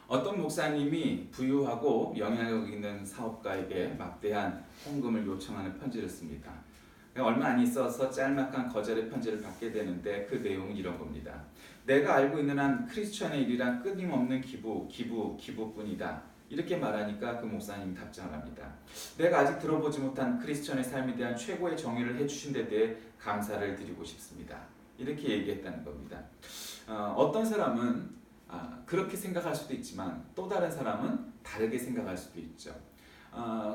어떤 목사님이 부유하고 영향력 있는 사업가에게 막대한 헌금을 요청하는 편지를 씁니다. 얼마 안 있어서 짤막한 거절의 편지를 받게 되는데 그 내용은 이런 겁니다. 내가 알고 있는 한 크리스천의 일이란 끊임없는 기부뿐이다. 이렇게 말하니까 그 목사님이 답장을 합니다. 내가 아직 들어보지 못한 크리스천의 삶에 대한 최고의 정의를 해주신 데 대해 감사를 드리고 싶습니다. 이렇게 얘기했다는 겁니다. 어떤 사람은 그렇게 생각할 수도 있지만 또 다른 사람은 다르게 생각할 수도 있죠.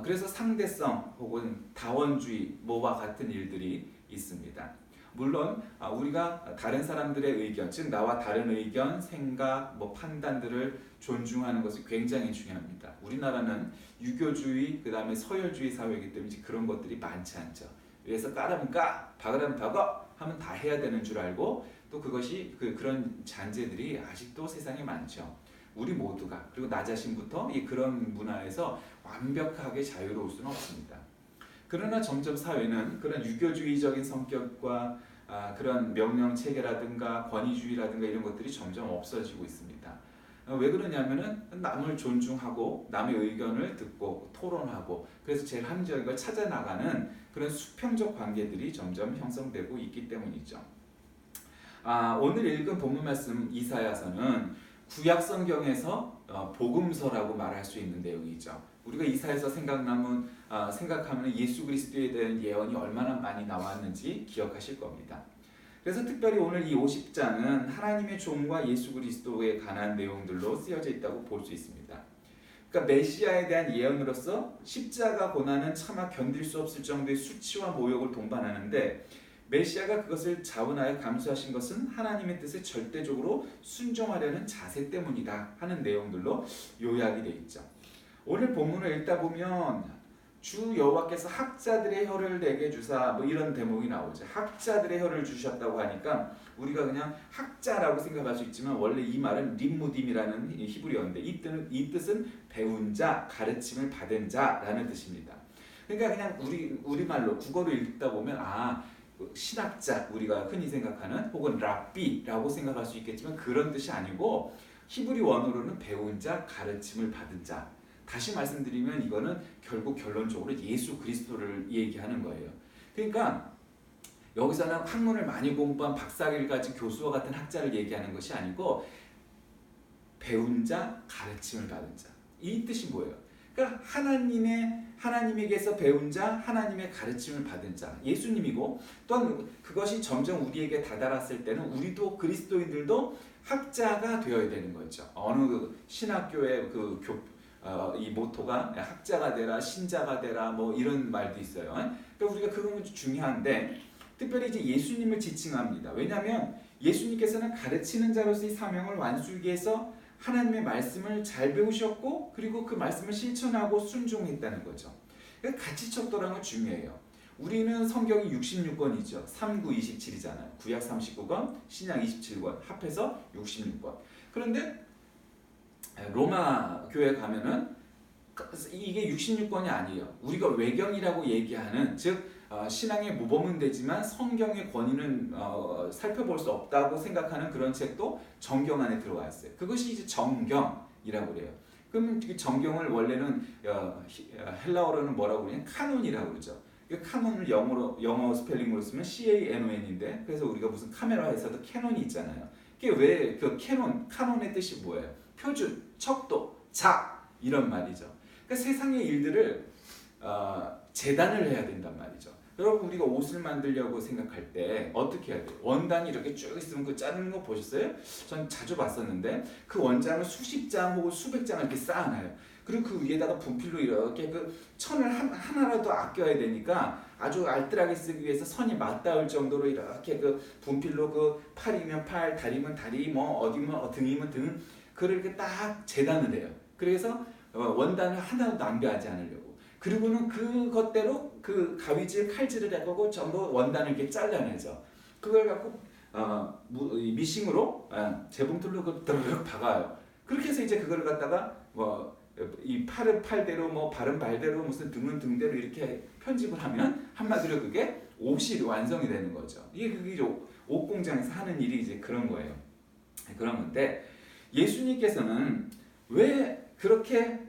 그래서 상대성 혹은 다원주의 뭐와 같은 일들이 있습니다. 물론 우리가 다른 사람들의 의견, 즉 나와 다른 의견, 생각, 판단들을 존중하는 것이 굉장히 중요합니다. 우리나라는 유교주의, 그 다음에 서열주의 사회이기 때문에 그런 것들이 많지 않죠. 그래서 까라면 까, 박으라면 박어 하면 다 해야 되는 줄 알고 또 그것이 그런 잔재들이 아직도 세상에 많죠. 우리 모두가 그리고 나 자신부터 그런 문화에서 완벽하게 자유로울 수는 없습니다. 그러나 점점 사회는 그런 유교주의적인 성격과 그런 명령 체계라든가 권위주의라든가 이런 것들이 점점 없어지고 있습니다. 왜 그러냐면은 남을 존중하고 남의 의견을 듣고 토론하고 그래서 제일 합리적인 걸 찾아 나가는 그런 수평적 관계들이 점점 형성되고 있기 때문이죠. 오늘 읽은 본문 말씀 이사야서는 구약 성경에서 복음서라고 말할 수 있는 내용이죠. 우리가 이사야서 생각하면 예수 그리스도에 대한 예언이 얼마나 많이 나왔는지 기억하실 겁니다. 그래서 특별히 오늘 이 50장은 하나님의 종과 예수 그리스도에 관한 내용들로 쓰여져 있다고 볼 수 있습니다. 그러니까 메시아에 대한 예언으로서 십자가 고난은 차마 견딜 수 없을 정도의 수치와 모욕을 동반하는데 메시아가 그것을 자원하여 감수하신 것은 하나님의 뜻에 절대적으로 순종하려는 자세 때문이다 하는 내용들로 요약이 되어 있죠. 오늘 본문을 읽다 보면 주 여호와께서 학자들의 혀를 내게 주사 이런 대목이 나오죠. 학자들의 혀를 주셨다고 하니까 우리가 그냥 학자라고 생각할 수 있지만 원래 이 말은 림무딤이라는 히브리어인데 이 뜻은 배운 자, 가르침을 받은 자라는 뜻입니다. 그러니까 그냥 우리말로 국어로 읽다 보면 신학자 우리가 흔히 생각하는 혹은 랍비라고 생각할 수 있겠지만 그런 뜻이 아니고 히브리 원어로는 배운 자, 가르침을 받은 자. 다시 말씀드리면 이거는 결국 결론적으로 예수 그리스도를 얘기하는 거예요. 그러니까 여기서는 학문을 많이 공부한 박사학위를 가진 교수와 같은 학자를 얘기하는 것이 아니고 배운 자, 가르침을 받은 자. 이 뜻이 뭐예요? 그러니까 하나님에게서 배운 자, 하나님의 가르침을 받은 자, 예수님이고 또한 그것이 점점 우리에게 다다랐을 때는 우리도 그리스도인들도 학자가 되어야 되는 거죠. 어느 신학교의 이 모토가 학자가 되라, 신자가 되라 이런 말도 있어요. 그러니까 우리가 그건 중요한데 특별히 이제 예수님을 지칭합니다. 왜냐하면 예수님께서는 가르치는 자로서의 사명을 완수하기 위해서 하나님의 말씀을 잘 배우셨고 그리고 그 말씀을 실천하고 순종했다는 거죠. 그러니까 같이 척도라는 건 중요해요. 우리는 성경이 66권이죠. 39, 27이잖아요. 구약 39권, 신약 27권, 합해서 66권. 그런데 로마 교회 가면은 이게 66권이 아니에요. 우리가 외경이라고 얘기하는 즉 신앙의 모범은 되지만 성경의 권위는 살펴볼 수 없다고 생각하는 그런 책도 정경 안에 들어가 있어요. 그것이 이제 정경이라고 그래요. 그러면 정경을 원래는 헬라어로는 뭐라고 그러냐? 카논이라고 그러죠. 카논을 영어 스펠링으로 쓰면 CANON인데 그래서 우리가 무슨 카메라에서도 캐논이 있잖아요. 그게 왜 그 카논의 뜻이 뭐예요? 표준, 척도, 작 이런 말이죠. 그러니까 세상의 일들을 재단을 해야 된단 말이죠. 여러분 우리가 옷을 만들려고 생각할 때 어떻게 해야 돼요? 원단이 이렇게 쭉 있으면 그 자르는 거 보셨어요? 전 자주 봤었는데 그 원장을 수십 장 혹은 수백 장을 이렇게 쌓아놔요. 그리고 그 위에다가 분필로 이렇게 그 천을 하나라도 아껴야 되니까 아주 알뜰하게 쓰기 위해서 선이 맞닿을 정도로 이렇게 그 분필로 그 팔이면 팔, 다리면 다리, 어디면 등이면 등 그걸 이렇게 딱 재단을 해요. 그래서 원단을 하나도 낭비하지 않으려고. 그리고는 그것대로 그 가위질, 칼질을 해가고 전부 원단을 이렇게 잘라내죠. 그걸 갖고 미싱으로 재봉틀로 그 드르륵 박아요. 그렇게 해서 이제 그걸 갖다가 이 팔은 팔대로 발은 발대로 무슨 등은 등대로 이렇게 편집을 하면 한마디로 그게 옷이 완성이 되는 거죠. 그게 옷 공장에서 하는 일이 이제 그런 거예요. 그런 건데 예수님께서는 왜 그렇게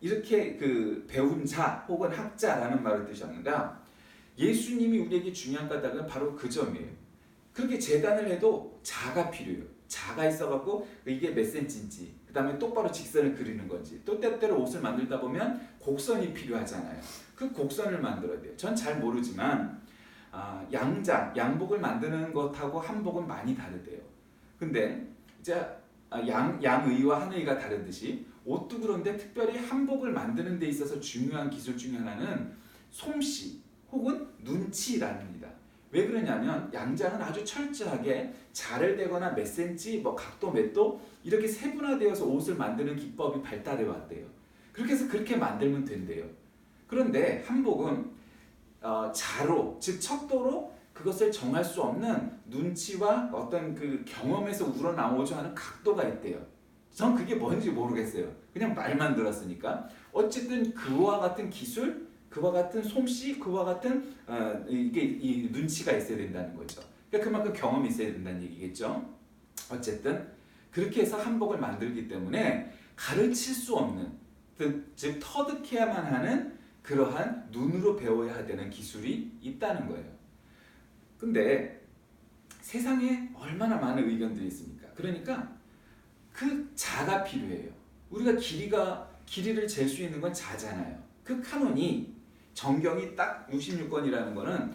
이렇게 그 배운 자 혹은 학자라는 말을 쓰셨는가? 예수님이 우리에게 중요한 까닭은 바로 그 점이에요. 그렇게 재단을 해도 자가 필요해요. 자가 있어갖고 이게 몇 센치인지, 그 다음에 똑바로 직선을 그리는 건지, 또 때때로 옷을 만들다 보면 곡선이 필요하잖아요. 그 곡선을 만들어야 돼요. 전 잘 모르지만 양복을 만드는 것하고 한복은 많이 다르대요. 근데 이제 양의와 한의가 다르듯이 옷도 그런데 특별히 한복을 만드는 데 있어서 중요한 기술 중에 하나는 솜씨 혹은 눈치랍니다. 왜 그러냐면 양장은 아주 철저하게 자를 대거나 몇 센치, 뭐 각도 몇 도 이렇게 세분화되어서 옷을 만드는 기법이 발달해 왔대요. 그렇게 해서 그렇게 만들면 된대요. 그런데 한복은 자로, 즉 척도로 그것을 정할 수 없는 눈치와 어떤 그 경험에서 우러나오자 하는 각도가 있대요. 전 그게 뭔지 모르겠어요. 그냥 말만 들었으니까. 어쨌든 그와 같은 기술, 그와 같은 솜씨, 그와 같은 이게 이 눈치가 있어야 된다는 거죠. 그러니까 그만큼 경험이 있어야 된다는 얘기겠죠. 어쨌든 그렇게 해서 한복을 만들기 때문에 가르칠 수 없는, 즉 터득해야만 하는 그러한 눈으로 배워야 되는 기술이 있다는 거예요. 근데 세상에 얼마나 많은 의견들이 있습니까? 그러니까 그 자가 필요해요. 우리가 길이를 잴 수 있는 건 자잖아요. 그 카논이 정경이 딱 66권이라는 거는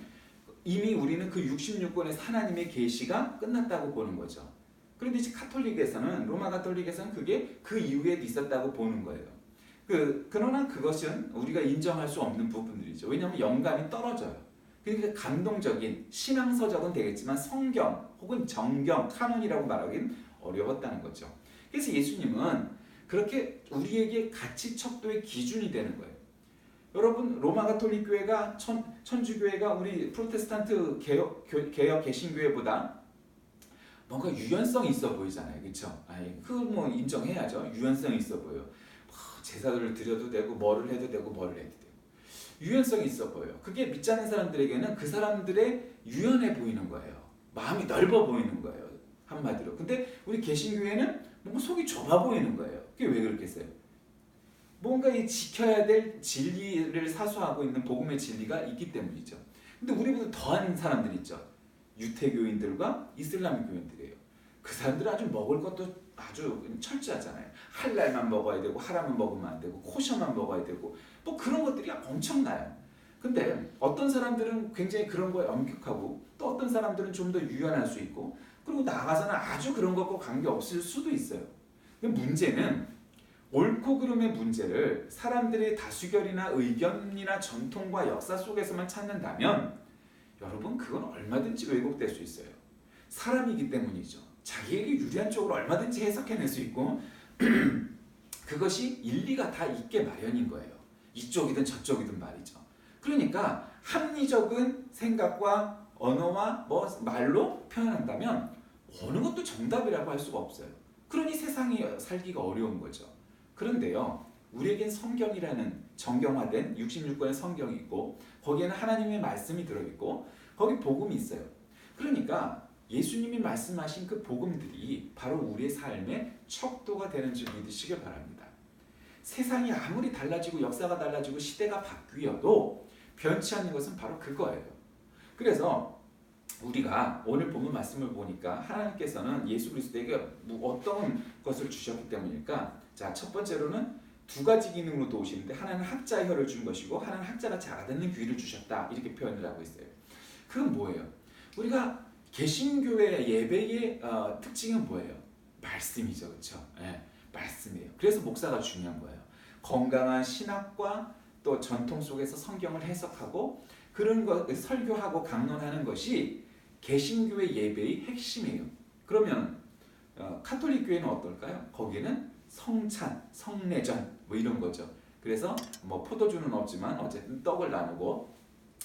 이미 우리는 그 66권에서 하나님의 계시가 끝났다고 보는 거죠. 그런데 이제 카톨릭에서는, 로마 카톨릭에서는 그게 그 이후에 있었다고 보는 거예요. 그러나 그것은 우리가 인정할 수 없는 부분들이죠. 왜냐하면 영감이 떨어져요. 그러니까 감동적인 신앙서적은 되겠지만 성경 혹은 정경, 카논이라고 말하기는 어려웠다는 거죠. 그래서 예수님은 그렇게 우리에게 가치 척도의 기준이 되는 거예요. 여러분, 로마 가톨릭 교회가 천주교회가 우리 프로테스탄트 개혁 개신교회보다 뭔가 유연성이 있어 보이잖아요. 그렇죠? 뭐 인정해야죠. 유연성이 있어 보여요. 제사들을 드려도 되고 뭐를 해도 되고 뭐를 해도 되고 유연성이 있어 보여요. 그게 믿지 않는 사람들에게는 그 사람들의 유연해 보이는 거예요. 마음이 넓어 보이는 거예요. 한마디로. 근데 우리 개신교회는 뭔가 속이 좁아 보이는 거예요. 그게 왜 그렇겠어요? 뭔가 이 지켜야 될 진리를 사수하고 있는 복음의 진리가 있기 때문이죠. 근데 우리보다 더한 사람들이 있죠. 유태교인들과 이슬람 교인들이에요. 그 사람들은 아주 먹을 것도 아주 철저하잖아요. 할랄만 먹어야 되고 하람은 먹으면 안 되고 코셔만 먹어야 되고 뭐 그런 것들이 엄청나요. 근데 어떤 사람들은 굉장히 그런 거에 엄격하고 또 어떤 사람들은 좀 더 유연할 수 있고 그리고 나아가서는 아주 그런 것과 관계없을 수도 있어요. 근데 문제는 옳고 그름의 문제를 사람들의 다수결이나 의견이나 전통과 역사 속에서만 찾는다면 여러분 그건 얼마든지 왜곡될 수 있어요. 사람이기 때문이죠. 자기에게 유리한 쪽으로 얼마든지 해석해낼 수 있고 그것이 일리가 다 있게 마련인 거예요. 이쪽이든 저쪽이든 말이죠. 그러니까 합리적인 생각과 언어와 말로 표현한다면 어느 것도 정답이라고 할 수가 없어요. 그러니 세상이 살기가 어려운 거죠. 그런데요, 우리에겐 성경이라는 정경화된 66권의 성경이 있고 거기에는 하나님의 말씀이 들어있고 거기 복음이 있어요. 그러니까 예수님이 말씀하신 그 복음들이 바로 우리의 삶의 척도가 되는 줄 믿으시길 바랍니다. 세상이 아무리 달라지고 역사가 달라지고 시대가 바뀌어도 변치 않는 것은 바로 그거예요. 그래서 우리가 오늘 본문 말씀을 보니까 하나님께서는 예수 그리스도에게 어떤 것을 주셨기 때문일까? 자, 첫 번째로는 두 가지 기능으로 도우시는데 하나는 학자의 혀를 준 것이고 하나는 학자가 알아듣는 귀를 주셨다. 이렇게 표현을 하고 있어요. 그건 뭐예요? 우리가 개신교회 예배의 특징은 뭐예요? 말씀이죠. 그렇죠? 네, 말씀이에요. 그래서 목사가 중요한 거예요. 건강한 신학과 또 전통 속에서 성경을 해석하고 그런 것 설교하고 강론하는 것이 개신교회 예배의 핵심이에요. 그러면 카톨릭 교회는 어떨까요? 거기는 성찬, 성례전 뭐 이런 거죠. 그래서 뭐 포도주는 없지만 어쨌든 떡을 나누고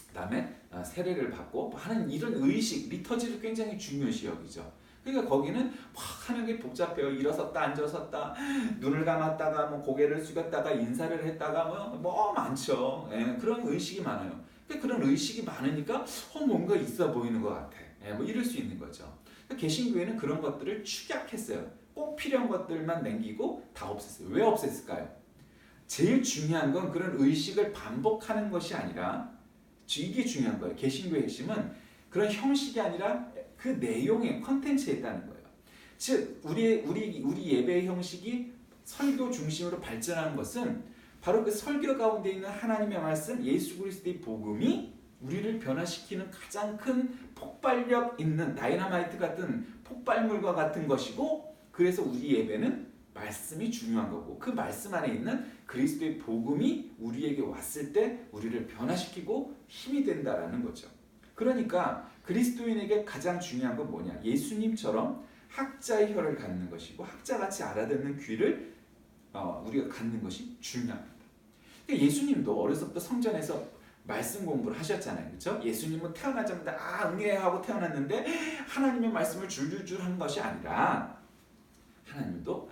그다음에 세례를 받고 하는 이런 의식, 리터지를 굉장히 중요시 여기죠. 그러니까 거기는 막 하는 게 복잡해요. 일어섰다 앉아섰다 눈을 감았다가 뭐 고개를 숙였다가 인사를 했다가 뭐 많죠. 예, 그런 의식이 많아요. 그런 의식이 많으니까 뭔가 있어 보이는 것 같아. 뭐 이럴 수 있는 거죠. 개신교회는 그런 것들을 축약했어요. 꼭 필요한 것들만 남기고 다 없앴어요. 왜 없앴을까요? 제일 중요한 건 그런 의식을 반복하는 것이 아니라 이게 중요한 거예요. 개신교의 핵심은 그런 형식이 아니라 그 내용의 컨텐츠에 있다는 거예요. 즉 우리 예배의 형식이 설교 중심으로 발전하는 것은 바로 그 설교 가운데 있는 하나님의 말씀, 예수 그리스도의 복음이 우리를 변화시키는 가장 큰 폭발력 있는 다이너마이트 같은 폭발물과 같은 것이고, 그래서 우리 예배는 말씀이 중요한 거고, 그 말씀 안에 있는 그리스도의 복음이 우리에게 왔을 때 우리를 변화시키고 힘이 된다라는 거죠. 그러니까 그리스도인에게 가장 중요한 건 뭐냐? 예수님처럼 학자의 혀를 갖는 것이고 학자같이 알아듣는 귀를 우리가 갖는 것이 중요합니다. 그러니까 예수님도 어려서부터 성전에서 말씀 공부를 하셨잖아요. 그렇죠? 예수님은 태어나자마자 응애 하고 태어났는데 하나님의 말씀을 줄줄줄 한 것이 아니라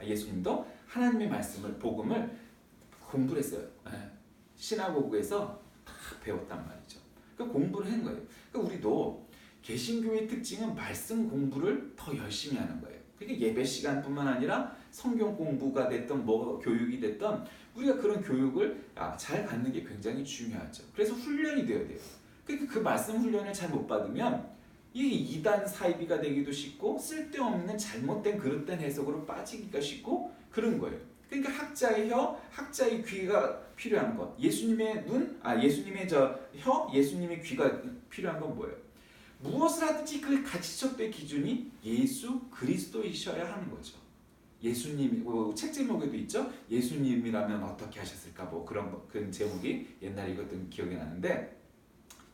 예수님도 하나님의 말씀을, 복음을 공부를 했어요. 시나고그에서 다 배웠단 말이죠. 그 공부를 한 거예요. 그러니까 우리도 개신교의 특징은 말씀 공부를 더 열심히 하는 거예요. 그게 예배 시간뿐만 아니라 성경 공부가 됐던 교육이 됐던 우리가 그런 교육을 잘 갖는 게 굉장히 중요하죠. 그래서 훈련이 되어야 돼요. 그러니까 그 말씀 훈련을 잘 못 받으면 이 이단 사이비가 되기도 쉽고 쓸데없는 잘못된 그릇된 해석으로 빠지기가 쉽고 그런 거예요. 그러니까 학자의 혀, 학자의 귀가 필요한 것. 예수님의 눈, 예수님의 혀, 예수님의 귀가 필요한 건 뭐예요? 무엇을 하든지 그 가치척도의 기준이 예수 그리스도이셔야 하는 거죠. 예수님, 책 제목에도 있죠. 예수님이라면 어떻게 하셨을까? 그런 제목이 옛날에 읽었던 기억이 나는데,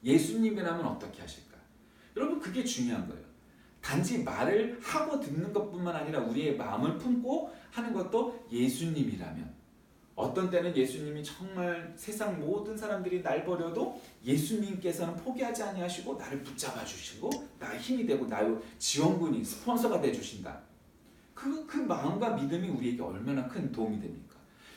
예수님이라면 어떻게 하실까? 여러분, 그게 중요한 거예요. 단지 말을 하고 듣는 것뿐만 아니라 우리의 마음을 품고 하는 것도 예수님이라면, 어떤 때는 예수님이 정말 세상 모든 사람들이 날 버려도 예수님께서는 포기하지 아니하시고 나를 붙잡아 주시고 나의 힘이 되고 나의 지원군이 스폰서가 돼 주신다. 그 마음과 믿음이 우리에게 얼마나 큰 도움이 됩니까?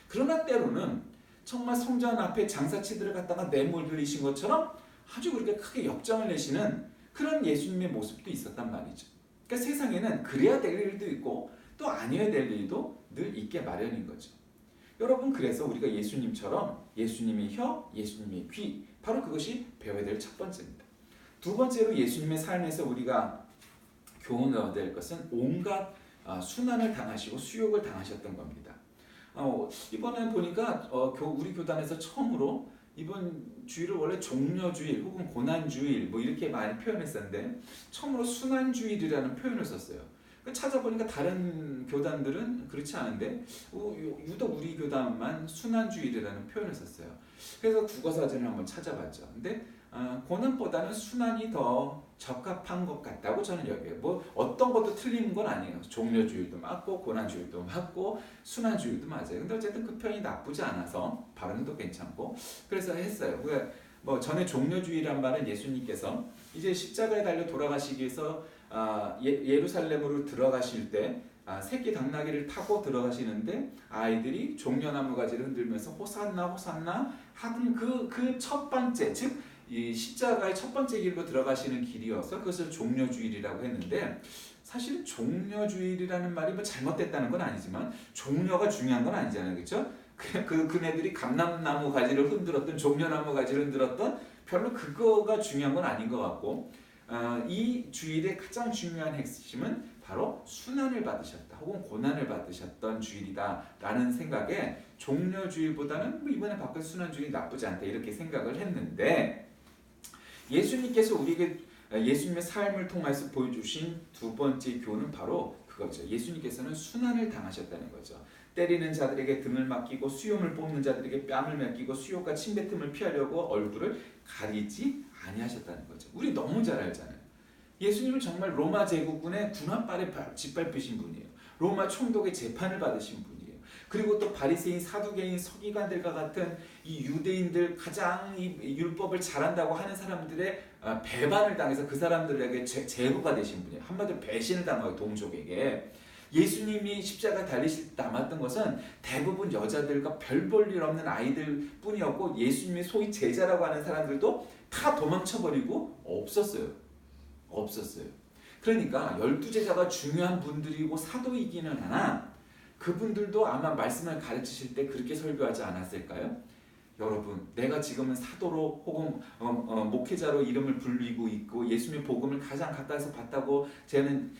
그러나 때로는 정말 성전 앞에 장사치들을 갖다가 내몰들이신 것처럼 아주 그렇게 크게 역정을 내시는 그런 예수님의 모습도 있었단 말이죠. 그러니까 세상에는 그래야 될 일도 있고 또 아니어야 될 일도 늘 있게 마련인 거죠. 여러분, 그래서 우리가 예수님처럼 예수님의 혀, 예수님의 귀, 바로 그것이 배워야 될 첫 번째입니다. 두 번째로 예수님의 삶에서 우리가 교훈을 얻어야 될 것은 온갖 순환을 당하시고 수욕을 당하셨던 겁니다. 이번에 보니까 우리 교단에서 처음으로 이번 주일을 원래 종려주일 혹은 고난주일 이렇게 많이 표현했었는데 처음으로 순환주일이라는 표현을 썼어요. 찾아보니까 다른 교단들은 그렇지 않은데 유독 우리 교단만 순환주일이라는 표현을 썼어요. 그래서 국어사전을 한번 찾아봤죠. 근데 고난보다는 순환이 더 적합한 것 같다고 저는 여겨요. 어떤 것도 틀린 건 아니에요. 종려주일도 맞고 고난주일도 맞고 순환주일도 맞아요. 근데 어쨌든 그 표현이 나쁘지 않아서 발음도 괜찮고 그래서 했어요. 전에 종려주일이란 말은 예수님께서 이제 십자가에 달려 돌아가시기 위해서 예루살렘으로 들어가실 때 새끼 당나귀를 타고 들어가시는데 아이들이 종려나무 가지를 흔들면서 호산나 호산나 하던 그 첫 번째, 즉 이 십자가의 첫 번째 길로 들어가시는 길이어서 그것을 종려주일이라고 했는데, 사실은 종려주일이라는 말이 잘못됐다는 건 아니지만 종려가 중요한 건 아니잖아요, 그렇죠? 그네들이 감람나무 가지를 흔들었던 종려나무 가지를 흔들었던 별로 그거가 중요한 건 아닌 것 같고, 이 주일의 가장 중요한 핵심은 바로 순환을 받으셨다 혹은 고난을 받으셨던 주일이다라는 생각에 종려주일보다는 이번에 바꾼 순환주일이 나쁘지 않다 이렇게 생각을 했는데, 예수님께서 우리에게 예수님의 삶을 통해서 보여주신 두 번째 교훈은 바로 그거죠. 예수님께서는 순환을 당하셨다는 거죠. 때리는 자들에게 등을 맡기고 수염을 뽑는 자들에게 뺨을 맡기고 수욕과 침뱉음을 피하려고 얼굴을 가리지 아니하셨다는 거죠. 우리 너무 잘 알잖아요. 예수님은 정말 로마 제국군의 군함발에 짓밟히신 분이에요. 로마 총독의 재판을 받으신 분이에요. 그리고 또 바리새인, 사두개인, 서기관들과 같은 이 유대인들 가장 이 율법을 잘한다고 하는 사람들의 배반을 당해서 그 사람들에게 제후가 되신 분이에요. 한마디로 배신을 당하고 동족에게. 예수님이 십자가 달리실 때 남았던 것은 대부분 여자들과 별 볼 일 없는 아이들 뿐이었고, 예수님의 소위 제자라고 하는 사람들도 다 도망쳐버리고 없었어요. 그러니까 12제자가 중요한 분들이고 사도이기는 하나 그분들도 아마 말씀을 가르치실 때 그렇게 설교하지 않았을까요? 여러분, 내가 지금은 사도로 혹은 목회자로 이름을 불리고 있고 예수님의 복음을 가장 가까이서 봤다고 저는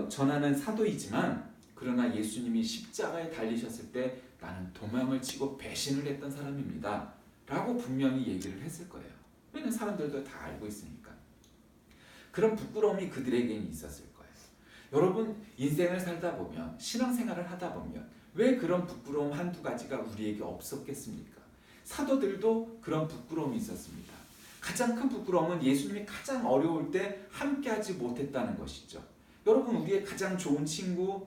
전하는 사도이지만, 그러나 예수님이 십자가에 달리셨을 때 나는 도망을 치고 배신을 했던 사람입니다 라고 분명히 얘기를 했을 거예요. 왜냐면 사람들도 다 알고 있으니까. 그런 부끄러움이 그들에게는 있었을 거예요. 여러분, 인생을 살다 보면, 신앙생활을 하다 보면 왜 그런 부끄러움 한두 가지가 우리에게 없었겠습니까? 사도들도 그런 부끄러움이 있었습니다. 가장 큰 부끄러움은 예수님이 가장 어려울 때 함께하지 못했다는 것이죠. 여러분, 우리의 가장 좋은 친구,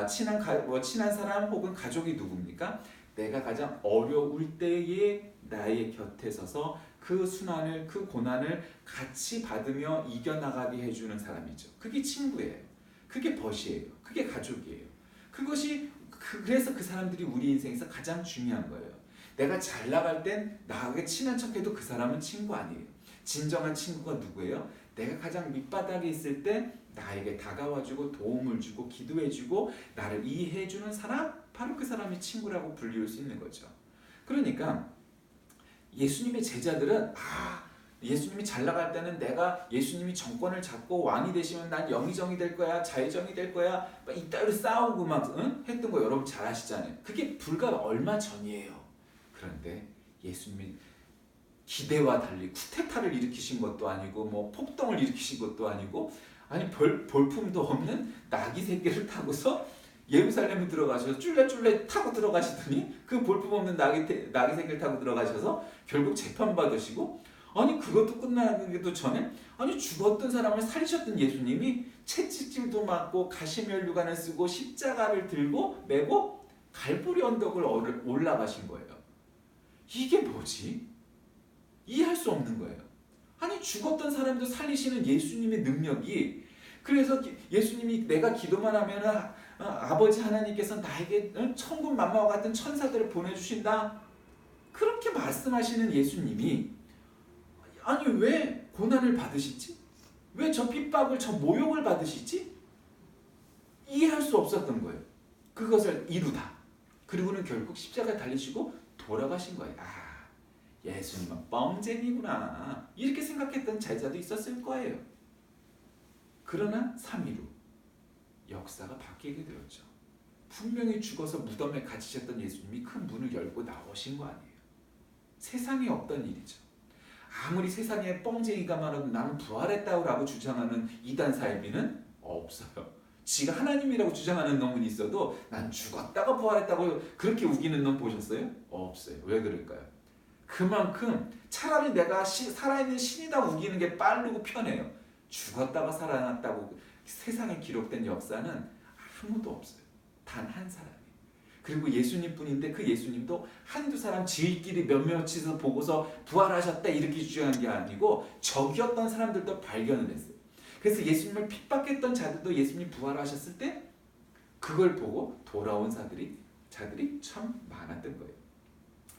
친한 사람 혹은 가족이 누굽니까? 내가 가장 어려울 때에 나의 곁에 서서 그 순환을, 그 고난을 같이 받으며 이겨나가게 해주는 사람이죠. 그게 친구예요. 그게 벗이에요. 그게 가족이에요. 그래서 그 사람들이 우리 인생에서 가장 중요한 거예요. 내가 잘 나갈 땐 나하고 친한 척해도 그 사람은 친구 아니에요. 진정한 친구가 누구예요? 내가 가장 밑바닥에 있을 때 나에게 다가와주고 도움을 주고 기도해주고 나를 이해해주는 사람, 바로 그 사람이 친구라고 불릴 수 있는 거죠. 그러니까 예수님의 제자들은 예수님이 잘 나갈 때는 내가 예수님이 정권을 잡고 왕이 되시면 난 영의정이 될 거야, 자의정이 될 거야, 이따위로 싸우고 막 했던 거 여러분 잘 아시잖아요. 그게 불과 얼마 전이에요. 그런데 예수님이 기대와 달리 쿠데타를 일으키신 것도 아니고 뭐 폭동을 일으키신 것도 아니고, 아니 볼품도 없는 나귀 새끼를 타고서 예루살렘에 들어가셔서 쫄래쫄래 타고 들어가시더니 그 볼품 없는 나귀 새끼를 타고 들어가셔서 결국 재판받으시고, 아니 그것도 끝나기도 전에 아니 죽었던 사람을 살리셨던 예수님이 채찍질도 맞고 가시면류관을 쓰고 십자가를 들고 메고 갈보리 언덕을 올라가신 거예요. 이게 뭐지? 이해할 수 없는 거예요. 아니 죽었던 사람도 살리시는 예수님의 능력이, 그래서 예수님이 내가 기도만 하면 아버지 하나님께서 나에게 천군 만마와 같은 천사들을 보내주신다 그렇게 말씀하시는 예수님이 아니 왜 고난을 받으시지? 왜 저 핍박을, 저 모욕을 받으시지? 이해할 수 없었던 거예요. 그것을 이루다. 그리고는 결국 십자가에 달리시고 돌아가신 거예요. 예수님은 뻥쟁이구나 이렇게 생각했던 제자도 있었을 거예요. 그러나 3일 후 역사가 바뀌게 되었죠. 분명히 죽어서 무덤에 갇히셨던 예수님이 큰 문을 열고 나오신 거 아니에요. 세상에 없던 일이죠. 아무리 세상에 뻥쟁이가 많아도 나는 부활했다고 주장하는 이단 사이비는 없어요. 지가 하나님이라고 주장하는 놈은 있어도 난 죽었다가 부활했다고 그렇게 우기는 놈 보셨어요? 없어요. 왜 그럴까요? 그만큼 차라리 내가 살아있는 신이다 우기는 게 빠르고 편해요. 죽었다가 살아났다고 세상에 기록된 역사는 아무도 없어요. 단 한 사람이. 그리고 예수님뿐인데 그 예수님도 한두 사람 지들끼리 몇몇이서 보고서 부활하셨다 이렇게 주장한 게 아니고 적이었던 사람들도 발견을 했어요. 그래서 예수님을 핍박했던 자들도 예수님이 부활하셨을 때 그걸 보고 돌아온 자들이 참 많았던 거예요.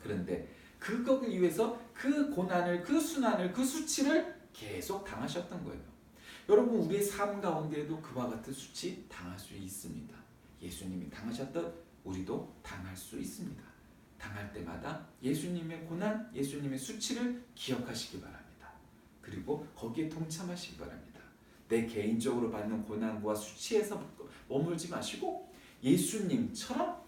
그런데 그거를 위해서 그 고난을, 그 순환을, 그 수치를 계속 당하셨던 거예요. 여러분, 우리의 삶 가운데에도 그와 같은 수치 당할 수 있습니다. 예수님이 당하셨던 우리도 당할 수 있습니다. 당할 때마다 예수님의 고난, 예수님의 수치를 기억하시기 바랍니다. 그리고 거기에 동참하시기 바랍니다. 내 개인적으로 받는 고난과 수치에서 머물지 마시고 예수님처럼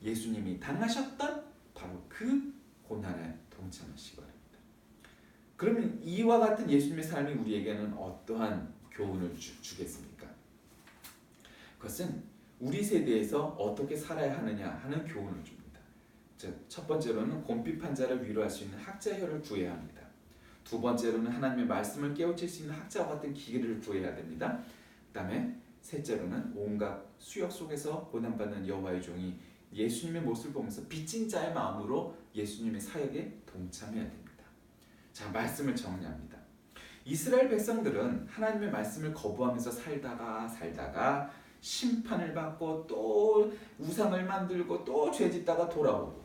예수님이 당하셨던 바로 그 고난에 동참하시기 바랍니다. 그러면 이와 같은 예수님의 삶이 우리에게는 어떠한 교훈을 주겠습니까? 그것은 우리 세대에서 어떻게 살아야 하느냐 하는 교훈을 줍니다. 첫 번째로는 곰핍한 자를 위로할 수 있는 학자혈을 구해야 합니다. 두 번째로는 하나님의 말씀을 깨우칠 수 있는 학자와 같은 기회를 구해야 됩니다. 그 다음에 셋째로는 온갖 수역 속에서 고난받는 여호와의 종이 예수님의 모습을 보면서 빚진 자의 마음으로 예수님의 사역에 동참해야 됩니다. 자, 말씀을 정리합니다. 이스라엘 백성들은 하나님의 말씀을 거부하면서 살다가 심판을 받고 또 우상을 만들고 또 죄짓다가 돌아오고,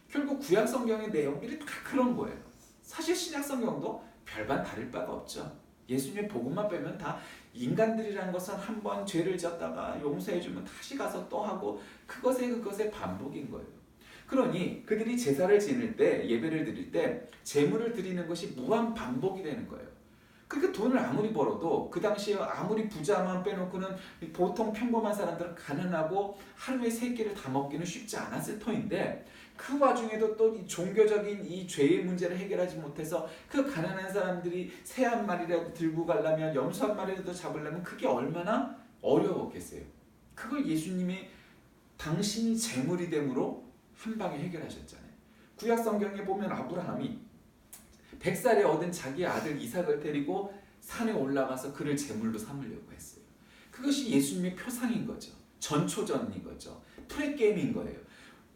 결국 구약 성경의 내용들이 다 그런 거예요. 사실 신약 성경도 별반 다를 바가 없죠. 예수님의 복음만 빼면 다 인간들이라는 것은 한번 죄를 지었다가 용서해주면 다시 가서 또 하고 그것의 반복인 거예요. 그러니 그들이 제사를 지낼 때, 예배를 드릴 때 제물을 드리는 것이 무한 반복이 되는 거예요. 그러니까 돈을 아무리 벌어도 그 당시에 아무리 부자만 빼놓고는 보통 평범한 사람들은 가난하고 하루에 3끼를 다 먹기는 쉽지 않았을 터인데, 그 와중에도 또 이 종교적인 이 죄의 문제를 해결하지 못해서 그 가난한 사람들이 새 한 마리라도 들고 가려면, 염소 한 마리라도 잡으려면 그게 얼마나 어려웠겠어요. 그걸 예수님이 당신이 제물이 됨으로 한 방에 해결하셨잖아요. 구약 성경에 보면 아브라함이 100살에 얻은 자기 아들 이삭을 데리고 산에 올라가서 그를 제물로 삼으려고 했어요. 그것이 예수님의 표상인 거죠. 전초전인 거죠. 프레게임인 거예요.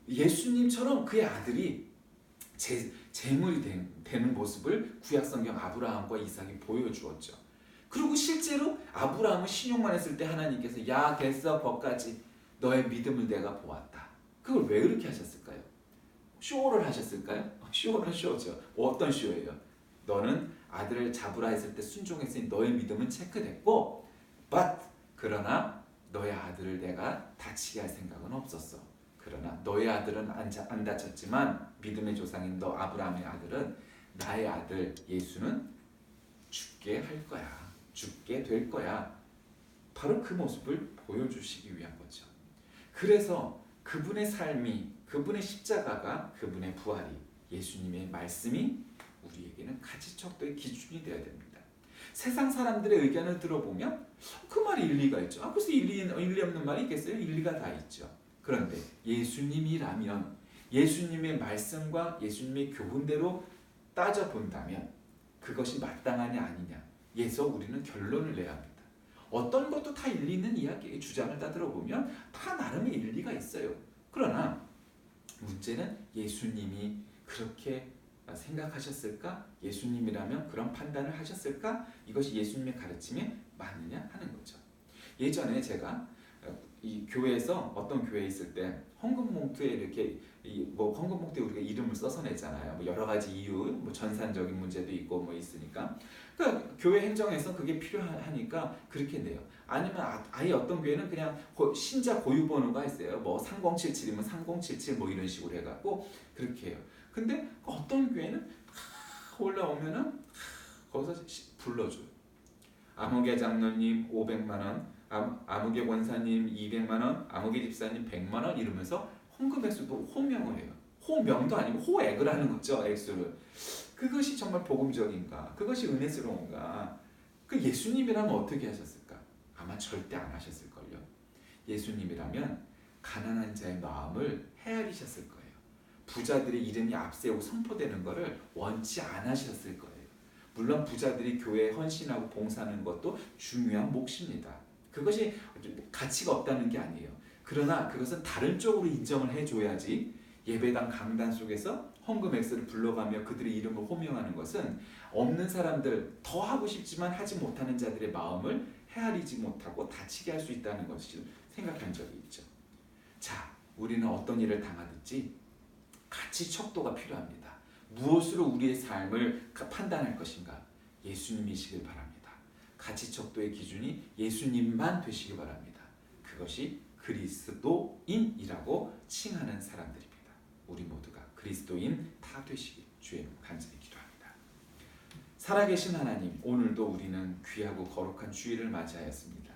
예수님처럼 그의 아들이 제물이 되는 모습을 구약성경 아브라함과 이삭이 보여주었죠. 그리고 실제로 아브라함은 신용만 했을 때 하나님께서 야 됐어 거기까지 너의 믿음을 내가 보았다. 그걸 왜 그렇게 하셨을까요? 쇼를 하셨을까요? 쇼는 쇼죠. 어떤 쇼예요? 너는 아들을 잡으라 했을 때 순종했으니 너의 믿음은 체크됐고, but 그러나 너의 아들을 내가 다치게 할 생각은 없었어. 그러나 너의 아들은 안 다쳤지만 믿음의 조상인 너 아브라함의 아들은, 나의 아들 예수는 죽게 할 거야. 죽게 될 거야. 바로 그 모습을 보여주시기 위한 거죠. 그래서 그분의 삶이, 그분의 십자가가, 그분의 부활이, 예수님의 말씀이 우리에게는 가지척도의 기준이 되어야 됩니다. 세상 사람들의 의견을 들어보면 그 말이 일리가 있죠. 그래서 일리 없는 말이 있겠어요? 일리가 다 있죠. 그런데 예수님이라면, 예수님의 말씀과 예수님의 교훈대로 따져본다면 그것이 마땅하냐 아니냐, 에서 우리는 결론을 내야 합니다. 어떤 것도 다 일리 있는 이야기의 주장을 다 들어보면 다 나름의 일리가 있어요. 그러나 문제는 예수님이 그렇게 생각하셨을까? 예수님이라면 그런 판단을 하셨을까? 이것이 예수님의 가르침에 맞느냐 하는 거죠. 예전에 제가 이 교회에서 어떤 교회에 있을 때 헌금 봉투에 이렇게 헌금 봉투에 우리가 이름을 써서 내잖아요. 여러 가지 이유, 전산적인 문제도 있고 있으니까. 그러니까 교회 행정에서 그게 필요하니까 그렇게 내요. 아니면 아예 어떤 교회는 그냥 신자 고유 번호가 있어요. 3077이면 3077 이런 식으로 해갖고 그렇게 해요. 근데 어떤 교회는 올라오면은 거기서 불러줘요. 아무개 장로님 500만 원, 아무개 권사님 200만 원, 아무개 집사님 100만 원 이러면서 헌금 액수도 호명을 해요. 호명도 아니고 호액을 하는 거죠. 액수를. 그것이 정말 복음적인가? 그것이 은혜스러운가? 그 예수님이라면 어떻게 하셨을까? 아마 절대 안 하셨을걸요. 예수님이라면 가난한 자의 마음을 헤아리셨을 거예요. 부자들의 이름이 앞세우고 선포되는 것을 원치 않으셨을 거예요. 물론 부자들이 교회에 헌신하고 봉사하는 것도 중요한 몫입니다. 그것이 가치가 없다는 게 아니에요. 그러나 그것은 다른 쪽으로 인정을 해줘야지, 예배당 강단 속에서 헌금 액수를 불러가며 그들의 이름을 호명하는 것은 없는 사람들, 더 하고 싶지만 하지 못하는 자들의 마음을 헤아리지 못하고 다치게 할 수 있다는 것을 생각한 적이 있죠. 자, 우리는 어떤 일을 당하든지 가치 척도가 필요합니다. 무엇으로 우리의 삶을 판단할 것인가? 예수님이시길 바랍니다. 가치 척도의 기준이 예수님만 되시기 바랍니다. 그것이 그리스도인이라고 칭하는 사람들입니다. 우리 모두가 그리스도인 다 되시길 주의 이름으로 간절히 기도합니다. 살아계신 하나님, 오늘도 우리는 귀하고 거룩한 주일을 맞이하였습니다.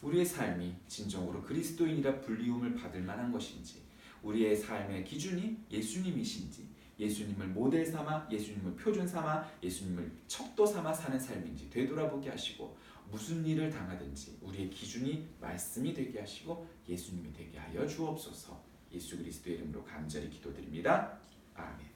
우리의 삶이 진정으로 그리스도인이라 불리움을 받을 만한 것인지, 우리의 삶의 기준이 예수님이신지, 예수님을 모델 삼아, 예수님을 표준 삼아, 예수님을 척도 삼아 사는 삶인지 되돌아보게 하시고, 무슨 일을 당하든지 우리의 기준이 말씀이 되게 하시고 예수님이 되게 하여 주옵소서. 예수 그리스도의 이름으로 간절히 기도드립니다. 아멘.